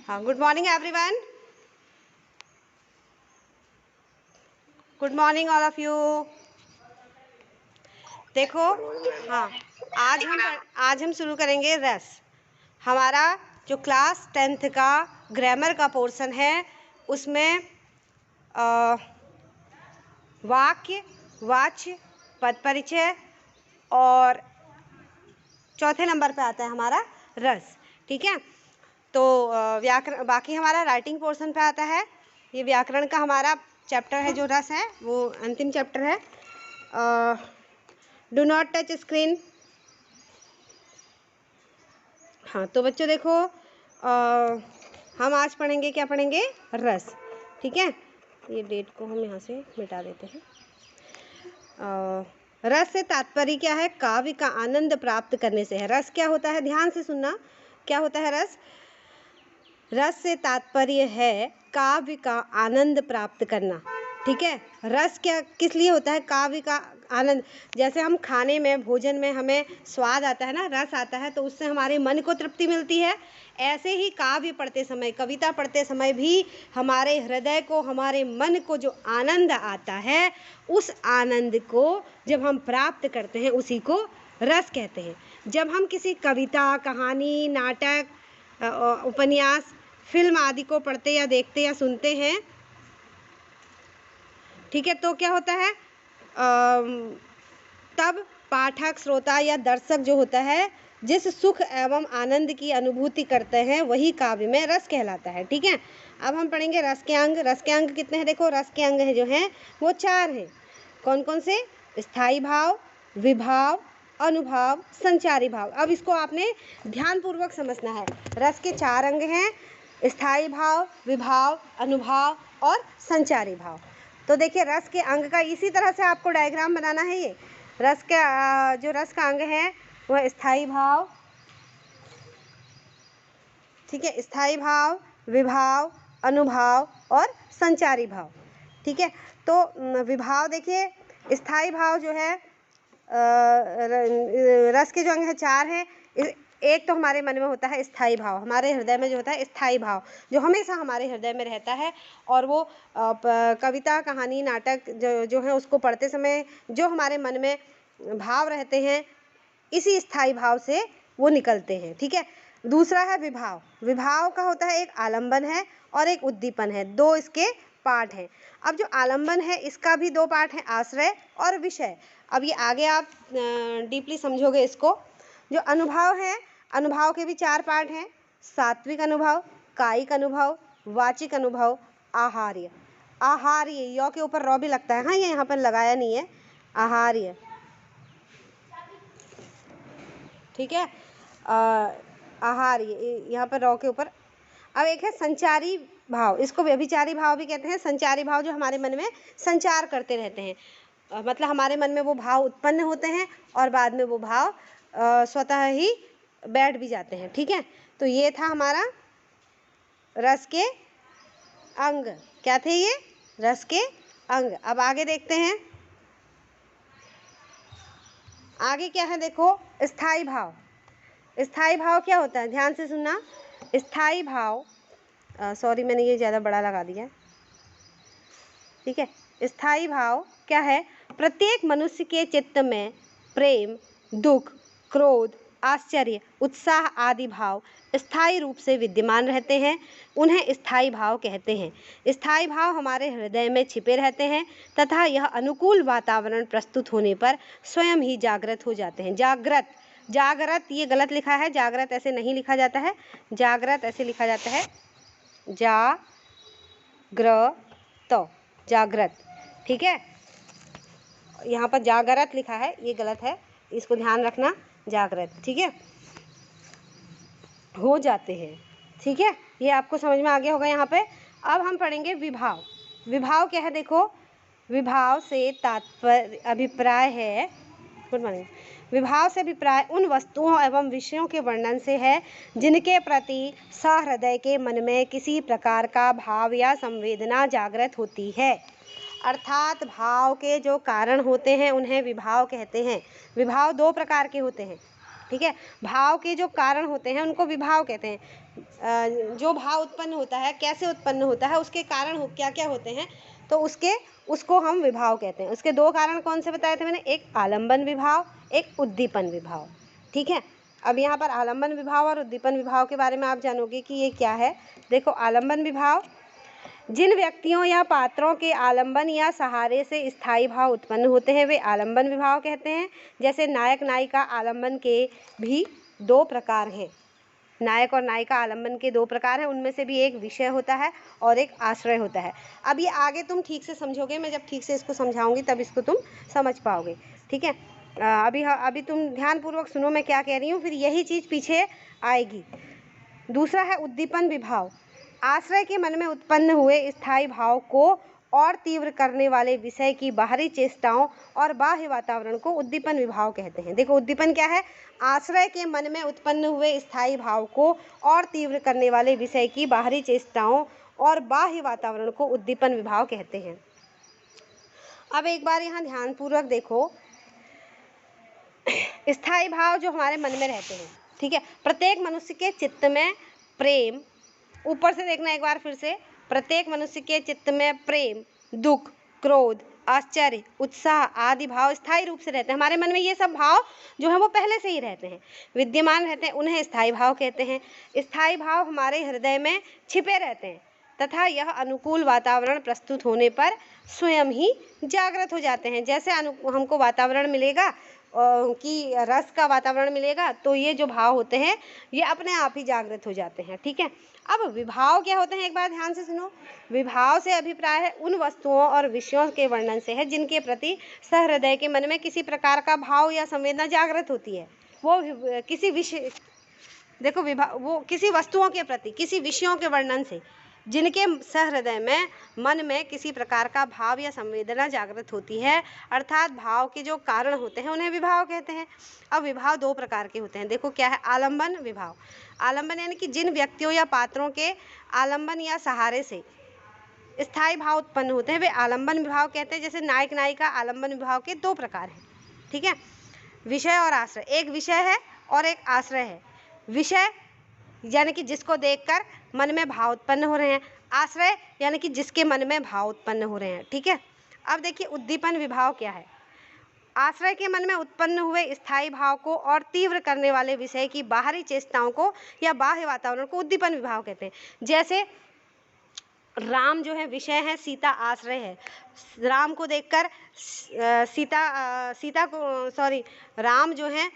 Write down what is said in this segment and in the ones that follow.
हाँ, good morning everyone. Good morning all of you. देखो, हाँ, आज हम शुरू करेंगे रस। हमारा जो क्लास 10th का ग्रामर का पोर्शन है उसमें वाक्य, वाच्य, पद परिचय और चौथे नंबर पे आता है हमारा रस। ठीक है, तो व्याकरण बाकी हमारा राइटिंग पोर्शन पे आता है। ये व्याकरण का हमारा चैप्टर है, जो रस है वो अंतिम चैप्टर है। Do not touch screen. हाँ, तो बच्चों देखो, हम आज पढ़ेंगे, क्या पढ़ेंगे? रस। ठीक है, ये डेट को हम यहाँ से मिटा देते हैं। रस से तात्पर्य क्या है? काव्य का आनंद प्राप्त करने से है। रस क्या होता है? ध्यान से सुनना, क्या होता है रस? रस से तात्पर्य है काव्य का आनंद प्राप्त करना। ठीक है, रस क्या किस लिए होता है? काव्य का आनंद। जैसे हम खाने में, भोजन में हमें स्वाद आता है ना, रस आता है, तो उससे हमारे मन को तृप्ति मिलती है। ऐसे ही काव्य पढ़ते समय, कविता पढ़ते समय भी हमारे हृदय को, हमारे मन को जो आनंद आता है, उस आनंद को जब हम प्राप्त करते हैं उसी को रस कहते हैं। जब हम किसी कविता, कहानी, नाटक, उपन्यास, फिल्म आदि को पढ़ते या देखते या सुनते हैं, ठीक है, तो क्या होता है? तब पाठक, श्रोता या दर्शक जो होता है, जिस सुख एवं आनंद की अनुभूति करते हैं, वही काव्य में रस कहलाता है। ठीक है, अब हम पढ़ेंगे रस के अंग। रस के अंग कितने हैं? देखो, रस के अंग हैं जो हैं वो 4 हैं। कौन कौन से? स्थायी भाव, विभाव, अनुभाव, संचारी भाव। अब इसको आपने ध्यानपूर्वक समझना है। रस के 4 अंग हैं: स्थायी भाव, विभाव, अनुभाव और संचारी भाव। तो देखिए, रस के अंग का इसी तरह से आपको डायग्राम बनाना है। ये रस का जो रस का अंग है वह स्थायी भाव, ठीक है, स्थायी भाव, विभाव, अनुभाव और संचारी भाव। ठीक है, तो विभाव देखिए, स्थायी भाव जो है, रस के जो अंग है 4 हैं। एक तो हमारे मन में होता है स्थायी भाव, हमारे हृदय में जो होता है स्थायी भाव, जो हमेशा हमारे हृदय में रहता है, और वो कविता, कहानी, नाटक जो है उसको पढ़ते समय जो हमारे मन में भाव रहते हैं, इसी स्थायी भाव से वो निकलते हैं। ठीक है, दूसरा है विभाव। विभाव का होता है एक आलंबन है और एक उद्दीपन है, 2 इसके पार्ट हैं। अब जो आलंबन है इसका भी 2 पार्ट हैं, आश्रय और विषय। अब ये आगे आप डीपली समझोगे इसको। जो अनुभव है, अनुभव के भी 4 पार्ट हैं: सात्विक अनुभव, कायिक अनुभव, वाचिक अनुभव, आहार्य। आहार्य, य के ऊपर रौ भी लगता है, हाँ, ये यहाँ पर लगाया नहीं है, आहार्य। ठीक है, आहार्य, यहाँ पर रौ के ऊपर। अब एक है संचारी भाव, इसको व्यभिचारी भाव भी कहते हैं। संचारी भाव जो हमारे मन में संचार करते रहते हैं, मतलब हमारे मन में वो भाव उत्पन्न होते हैं और बाद में वो भाव स्वतः ही बैठ भी जाते हैं। ठीक है, तो ये था हमारा रस के अंग। क्या थे ये? रस के अंग। अब आगे देखते हैं, आगे क्या है? देखो, स्थायी भाव। स्थायी भाव क्या होता है? ध्यान से सुनना। स्थायी भाव, सॉरी मैंने ये ज़्यादा बड़ा लगा दिया। ठीक है, स्थायी भाव क्या है? प्रत्येक मनुष्य के चित्त में प्रेम, दुख, क्रोध, आश्चर्य, उत्साह आदि भाव स्थायी रूप से विद्यमान रहते हैं, उन्हें स्थायी भाव कहते हैं। स्थायी भाव हमारे हृदय में छिपे रहते हैं तथा यह अनुकूल वातावरण प्रस्तुत होने पर स्वयं ही जागृत हो जाते हैं। जागृत, जागृत ये गलत लिखा है, जागृत ऐसे नहीं लिखा जाता है, जागृत ऐसे लिखा जाता है, जागृत, जागृत। ठीक है, यहाँ पर जागृत लिखा है, ये गलत है, इसको ध्यान रखना, जागृत। ठीक है, हो जाते हैं। ठीक है, ये आपको समझ में आ गया होगा यहाँ पे। अब हम पढ़ेंगे विभाव। विभाव क्या है? देखो, विभाव से तात्पर्य, अभिप्राय है, गुड मॉर्निंग, विभाव से अभिप्राय उन वस्तुओं एवं विषयों के वर्णन से है जिनके प्रति सहृदय के मन में किसी प्रकार का भाव या संवेदना जागृत होती है। अर्थात भाव के जो कारण होते हैं उन्हें विभाव कहते हैं। विभाव 2 प्रकार के होते हैं, ठीक है। भाव के जो कारण होते हैं उनको विभाव कहते हैं। जो भाव उत्पन्न होता है, कैसे उत्पन्न होता है, उसके कारण क्या क्या होते हैं, तो उसको हम विभाव कहते हैं। उसके दो कारण कौन से बताए थे मैंने, एक आलंबन विभाव, एक उद्दीपन विभाव। ठीक है। अब यहाँ पर आलंबन विभाव और उद्दीपन विभाव के बारे में आप जानोगे कि ये क्या है। देखो, आलंबन विभाव, जिन व्यक्तियों या पात्रों के आलंबन या सहारे से स्थायी भाव उत्पन्न होते हैं वे आलंबन विभाव कहते हैं। जैसे नायक नायिका आलंबन के भी दो प्रकार हैं। नायक और नायिका आलंबन के दो प्रकार हैं, उनमें से भी एक विषय होता है और एक आश्रय होता है। अब ये आगे तुम ठीक से समझोगे, मैं जब ठीक से इसको समझाऊंगी तब इसको तुम समझ पाओगे। ठीक है। अभी तुम ध्यानपूर्वक सुनो मैं क्या कह रही हूँ, फिर यही चीज़ पीछे आएगी। दूसरा है उद्दीपन विभाव। आश्रय के मन में उत्पन्न हुए स्थायी भाव को और तीव्र करने वाले विषय की बाहरी चेष्टाओं और बाह्य वातावरण को उद्दीपन विभाव कहते हैं। देखो, उद्दीपन क्या है, आश्रय के मन में उत्पन्न हुए स्थायी भाव को और तीव्र करने वाले विषय की बाहरी चेष्टाओं और बाह्य वातावरण को उद्दीपन विभाव कहते हैं। अब एक बार यहाँ ध्यानपूर्वक देखो, स्थायी भाव जो हमारे मन में रहते हैं, ठीक है, प्रत्येक मनुष्य के चित्त में प्रेम, ऊपर से देखना एक बार फिर से, प्रत्येक मनुष्य के चित्त में प्रेम, दुख, क्रोध, आश्चर्य, उत्साह आदि भाव स्थायी रूप से रहते हैं। हमारे मन में ये सब भाव जो है वो पहले से ही रहते हैं, विद्यमान रहते हैं, उन्हें स्थायी भाव कहते हैं। स्थायी भाव हमारे हृदय में छिपे रहते हैं तथा यह अनुकूल वातावरण प्रस्तुत होने पर स्वयं ही जागृत हो जाते हैं। जैसे हमको वातावरण मिलेगा कि रस का वातावरण मिलेगा, तो ये जो भाव होते हैं ये अपने आप ही जागृत हो जाते हैं। ठीक है। अब विभाव क्या होते हैं, एक बार ध्यान से सुनो। विभाव से अभिप्राय है उन वस्तुओं और विषयों के वर्णन से है जिनके प्रति सहृदय के मन में किसी प्रकार का भाव या संवेदना जागृत होती है। वो किसी विषय, देखो, वो किसी वस्तुओं के प्रति, किसी विषयों के वर्णन से जिनके सहृदय में, मन में किसी प्रकार का भाव या संवेदना जागृत होती है, अर्थात भाव के जो कारण होते हैं उन्हें विभाव कहते हैं। अब विभाव दो प्रकार के होते हैं। देखो क्या है, आलंबन विभाव। आलंबन यानी कि जिन व्यक्तियों या पात्रों के आलंबन या सहारे से स्थायी भाव उत्पन्न होते हैं वे आलंबन विभाव कहते हैं। जैसे नायक नायिका आलंबन विभाव के दो प्रकार हैं। ठीक है। विषय और आश्रय, एक विषय है और एक आश्रय है। विषय यानी कि जिसको देखकर मन में भाव उत्पन्न हो रहे हैं, आश्रय यानी कि जिसके मन में भाव उत्पन्न हो रहे हैं। ठीक है। अब देखिए उद्दीपन विभाव क्या है। आश्रय के मन में उत्पन्न हुए स्थायी भाव को और तीव्र करने वाले विषय की बाहरी चेष्टाओं को या बाह्य वातावरण को उद्दीपन विभाव कहते हैं। जैसे राम जो है विषय है, सीता आश्रय है। राम को देखकर राम जो है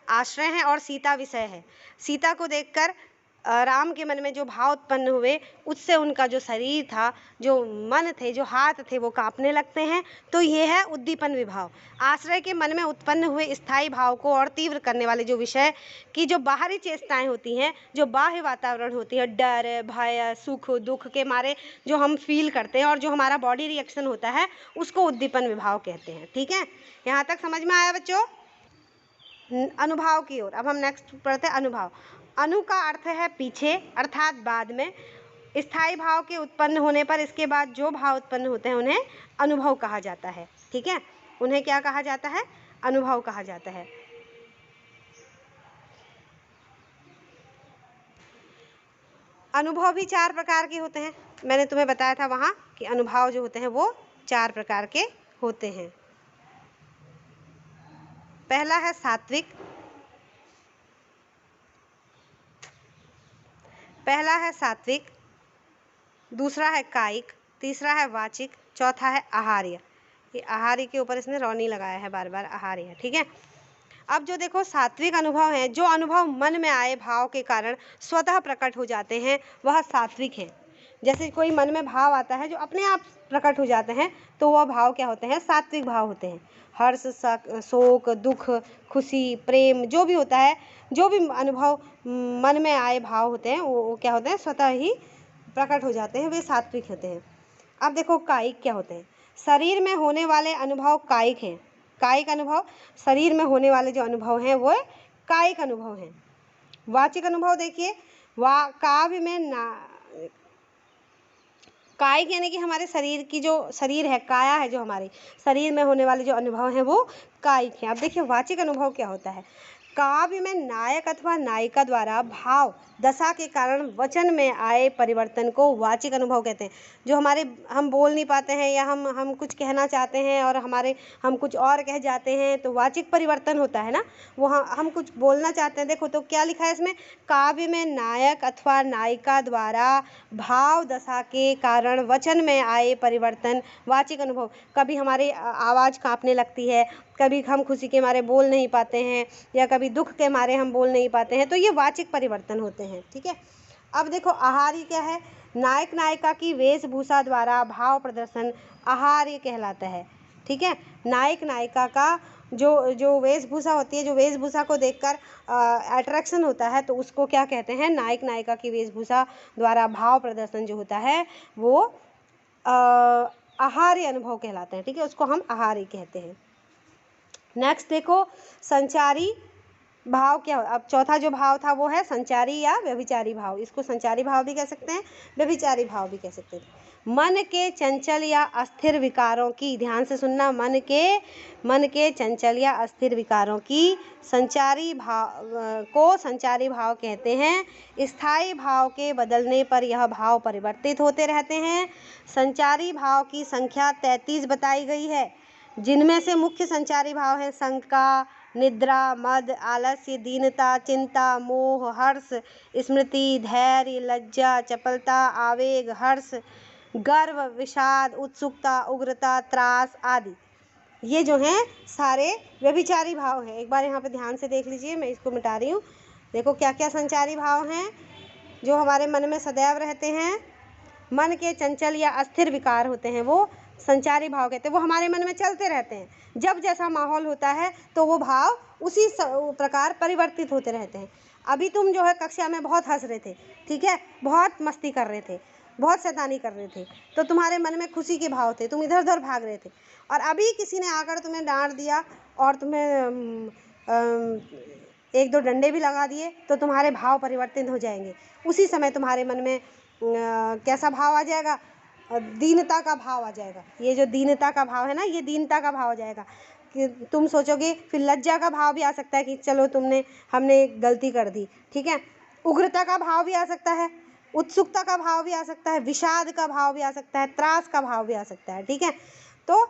आश्रय है और सीता विषय है। सीता को देखकर राम के मन में जो भाव उत्पन्न हुए उससे उनका जो शरीर था, जो मन थे, जो हाथ थे, वो कांपने लगते हैं। तो ये है उद्दीपन विभाव। आश्रय के मन में उत्पन्न हुए स्थायी भाव को और तीव्र करने वाले जो विषय की जो बाहरी चेष्टाएं होती हैं, जो बाह्य वातावरण होती है, डर, भय, सुख, दुख के मारे जो हम फील करते हैं और जो हमारा बॉडी रिएक्शन होता है, उसको उद्दीपन विभाव कहते हैं। ठीक है। यहाँ तक समझ में आया बच्चों। अनुभाव की ओर अब हम नेक्स्ट पढ़ते हैं। अनुभाव। अनु का अर्थ है पीछे, अर्थात बाद में। स्थायी भाव के उत्पन्न होने पर इसके बाद जो भाव उत्पन्न होते हैं उन्हें अनुभव कहा जाता है। ठीक है। उन्हें क्या कहा जाता है, अनुभव कहा जाता है। अनुभव भी चार प्रकार के होते हैं। मैंने तुम्हें बताया था वहाँ कि अनुभव जो होते हैं वो चार प्रकार के होते हैं। पहला है सात्विक, दूसरा है कायिक, तीसरा है वाचिक, चौथा है आहार्य। ये आहार्य के ऊपर इसने रौनी लगाया है बार बार, आहार्य। ठीक है। अब जो देखो सात्विक अनुभव है, जो अनुभव मन में आए भाव के कारण स्वतः प्रकट हो जाते हैं, वह सात्विक है। जैसे कोई मन में भाव आता है जो अपने आप प्रकट हो जाते हैं, तो वह भाव क्या होते हैं, सात्विक भाव होते हैं। हर्ष, शोक, दुख, खुशी, प्रेम, जो भी होता है, जो भी अनुभव मन में आए भाव होते हैं वो क्या होते हैं, स्वतः ही प्रकट हो जाते हैं, वे सात्विक होते हैं। अब देखो कायिक क्या होते हैं। शरीर में होने वाले अनुभव कायिक हैं। कायिक अनुभव, शरीर में होने वाले जो अनुभव हैं वो कायिक अनुभव हैं। वाचिक अनुभव देखिए, काव्य में कायिक यानी कि हमारे शरीर की जो शरीर है, काया है, जो हमारे शरीर में होने वाले जो अनुभव हैं वो कायिक हैं। अब देखिए वाचिक अनुभव क्या होता है। काव्य में नायक अथवा नायिका द्वारा भाव दशा के कारण वचन में आए परिवर्तन को वाचिक अनुभव कहते हैं। जो हमारे हम बोल नहीं पाते हैं या हम कुछ कहना चाहते हैं और हम कुछ और कह जाते हैं तो वाचिक परिवर्तन होता है ना, वो हम कुछ बोलना चाहते हैं। देखो तो क्या लिखा है इसमें, काव्य में नायक अथवा नायिका द्वारा भाव दशा के कारण वचन में आए परिवर्तन वाचिक अनुभव। कभी हमारी आवाज़ कांपने लगती है, कभी हम खुशी के मारे बोल नहीं पाते हैं या कभी दुख के मारे हम बोल नहीं पाते हैं, तो ये वाचिक परिवर्तन होते हैं। ठीक है, अब देखो आहार्य क्या है, नायक नायिका की वेशभूषा द्वारा भाव प्रदर्शन आहार्य कहलाता है। ठीक है, नायक नायिका का जो वेशभूषा होती है, जो वेशभूषा को देखकर अट्रैक्शन होता है, तो उसको क्या कहते हैं, नायक नायिका की वेशभूषा द्वारा भाव प्रदर्शन जो होता है वो आहार्य अनुभव कहलाता है। ठीक है, उसको हम आहार्य कहते हैं। नेक्स्ट देखो संचारी भाव क्या हो, अब चौथा जो भाव था वो है संचारी या व्यभिचारी भाव। इसको संचारी भाव भी कह सकते हैं, व्यभिचारी भाव भी कह सकते हैं। मन के चंचल या अस्थिर विकारों की, ध्यान से सुनना, मन के चंचल या अस्थिर विकारों की संचारी भाव को संचारी भाव कहते हैं। स्थायी भाव के बदलने पर यह भाव परिवर्तित होते रहते हैं। संचारी भाव की संख्या 33 बताई गई है, जिनमें से मुख्य संचारी भाव है शंका, निद्रा, मद, आलस्य, दीनता, चिंता, मोह, हर्ष, स्मृति, धैर्य, लज्जा, चपलता, आवेग, हर्ष, गर्व, विषाद, उत्सुकता, उग्रता, त्रास आदि। ये जो हैं सारे व्यभिचारी भाव हैं। एक बार यहाँ पे ध्यान से देख लीजिए, मैं इसको मिटा रही हूँ। देखो क्या क्या संचारी भाव हैं जो हमारे मन में सदैव रहते हैं। मन के चंचल या अस्थिर विकार होते हैं वो संचारी भाव कहते हैं, वो हमारे मन में चलते रहते हैं। जब जैसा माहौल होता है तो वो भाव उसी प्रकार परिवर्तित होते रहते हैं। अभी तुम जो है कक्षा में बहुत हंस रहे थे, ठीक है, बहुत मस्ती कर रहे थे, बहुत शैतानी कर रहे थे, तो तुम्हारे मन में खुशी के भाव थे, तुम इधर उधर भाग रहे थे। और अभी किसी ने आकर तुम्हें डांट दिया और तुम्हें एक दो डंडे भी लगा दिए तो तुम्हारे भाव परिवर्तित हो जाएंगे। उसी समय तुम्हारे मन में कैसा भाव आ जाएगा, दीनता का भाव आ जाएगा। ये जो दीनता का भाव है ना, ये दीनता का भाव आ जाएगा कि तुम सोचोगे। फिर लज्जा का भाव भी आ सकता है कि चलो हमने एक गलती कर दी। ठीक है, उग्रता का भाव भी आ सकता है, उत्सुकता का भाव भी आ सकता है, विषाद का भाव भी आ सकता है, त्रास का भाव भी आ सकता है। ठीक है, तो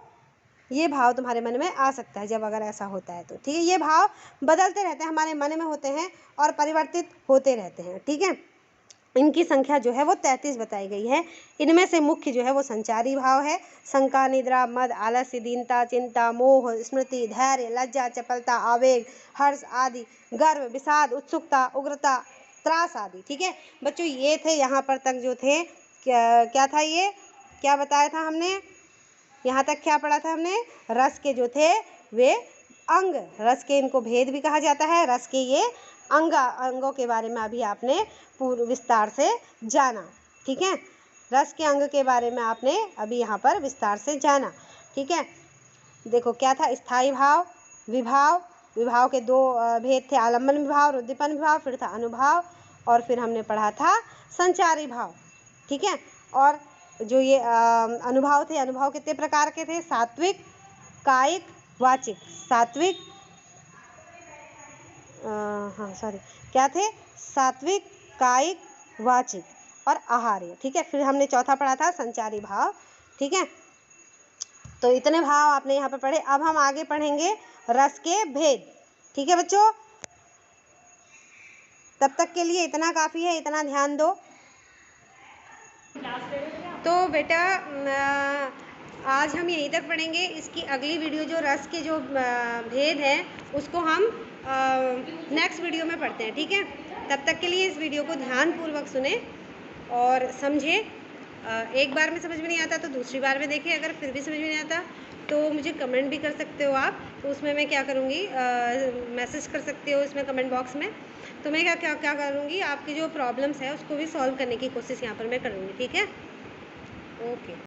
ये भाव तुम्हारे मन में आ सकता है जब अगर ऐसा होता है तो। ठीक है, ये भाव बदलते रहते हैं, हमारे मन में होते हैं और परिवर्तित होते रहते हैं। ठीक है, इनकी संख्या जो है वो 33 बताई गई है। इनमें से मुख्य जो है वो संचारी भाव है, शंका, निद्रा, मद, आलस्य, दीनता, चिंता, मोह, स्मृति, धैर्य, लज्जा, चपलता, आवेग, हर्ष आदि, गर्व, विषाद, उत्सुकता, उग्रता, त्रास आदि। ठीक है बच्चों, ये थे यहाँ पर तक जो थे। क्या था ये, क्या बताया था हमने, यहाँ तक क्या पढ़ा था हमने, रस के जो थे वे अंग, रस के इनको भेद भी कहा जाता है, रस के ये अंगों के बारे में अभी आपने पूर्ण विस्तार से जाना। ठीक है, रस के अंग के बारे में आपने अभी यहाँ पर विस्तार से जाना। ठीक है, देखो क्या था, स्थायी भाव, विभाव, विभाव के दो भेद थे, आलम्बन विभाव, उद्दीपन विभाव, फिर था अनुभाव, और फिर हमने पढ़ा था संचारी भाव। ठीक है, और जो ये अनुभाव थे, अनुभाव कितने प्रकार के थे, सात्विक, कायिक, वाचिक। सात्विक, क्या थे, सात्विक, कायिक, वाचिक और आहार्य। ठीक है, फिर हमने चौथा पढ़ा था संचारी भाव। ठीक है, तो इतने भाव आपने यहाँ पे पढ़े। अब हम आगे पढ़ेंगे रस के भेद। ठीक है बच्चों, तब तक के लिए इतना काफ़ी है, इतना ध्यान दो। तो बेटा आज हम यहीं तक पढ़ेंगे। इसकी अगली वीडियो जो रस के जो भेद हैं उसको हम नेक्स्ट वीडियो में पढ़ते हैं। ठीक है, तब तक के लिए इस वीडियो को ध्यानपूर्वक सुने और समझे। एक बार में समझ में नहीं आता तो दूसरी बार में देखें। अगर फिर भी समझ में नहीं आता तो मुझे कमेंट भी कर सकते हो आप, तो उसमें मैं क्या करूँगी, मैसेज कर सकते हो इसमें कमेंट बॉक्स में। तो मैं क्या करूँगी, आपकी जो प्रॉब्लम्स है उसको भी सॉल्व करने की कोशिश यहाँ पर मैं करूँगी। ठीक है, ओके।